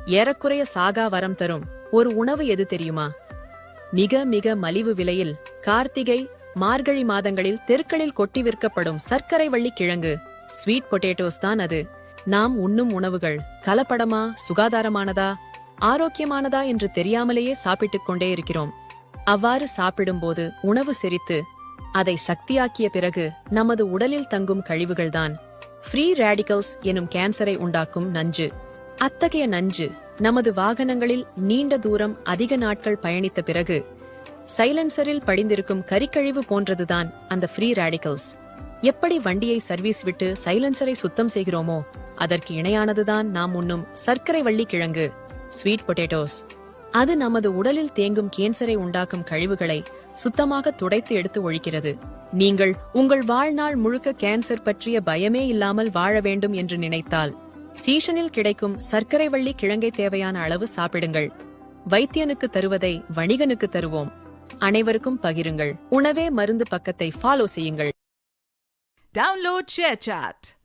ஏறக்குறைய சாகா வரம் தரும் ஒரு உணவு எது தெரியுமா? மிக மிக மலிவு விலையில் கார்த்திகை மார்கழி மாதங்களில் தெருக்களில் கொட்டி விற்கப்படும் சர்க்கரை வள்ளி கிழங்கு ஸ்வீட் பொட்டேட்டோஸ் தான் அது. நாம் உண்ணும் உணவுகள் கலப்படமா, சுகாதாரமானதா, ஆரோக்கியமானதா என்று தெரியாமலேயே சாப்பிட்டுக் கொண்டே இருக்கிறோம். அவ்வாறு சாப்பிடும்போது உணவு செரித்து அதை சக்தியாக்கிய பிறகு நமது உடலில் தங்கும் கழிவுகள்தான் ஃப்ரீ ரேடிக்கல்ஸ் எனும் கேன்சரை உண்டாக்கும் நஞ்சு. அத்தகைய நஞ்சு நமது வாகனங்களில் நீண்ட தூரம் அதிக நாட்கள் பயணித்த பிறகு சைலன்சரில் படிந்திருக்கும் கரிக்கழிவு போன்றதுதான் அந்த ஃப்ரீ ரேடிக்கல்ஸ். எப்படி வண்டியை சர்வீஸ் விட்டு சைலன்சரை சுத்தம் செய்கிறோமோ அதற்கு இணையானதுதான் நாம் உண்ணும் சர்க்கரை வள்ளி கிழங்கு ஸ்வீட் பொட்டேட்டோஸ். அது நமது உடலில் தேங்கும் கேன்சரை உண்டாக்கும் கழிவுகளை சுத்தமாக துடைத்து எடுத்து ஒழிக்கிறது. நீங்கள் உங்கள் வாழ்நாள் முழுக்க கேன்சர் பற்றிய பயமே இல்லாமல் வாழ வேண்டும் என்று நினைத்தால் சீசனில் கிடைக்கும் சர்க்கரை வள்ளி கிழங்கை தேவையான அளவு சாப்பிடுங்கள். வைத்தியனுக்கு தருவதை வணிகனுக்கு தருவோம். அனைவருக்கும் பகிருங்கள். உணவே மருந்து பக்கத்தை ஃபாலோ செய்யுங்கள். Download ShareChat.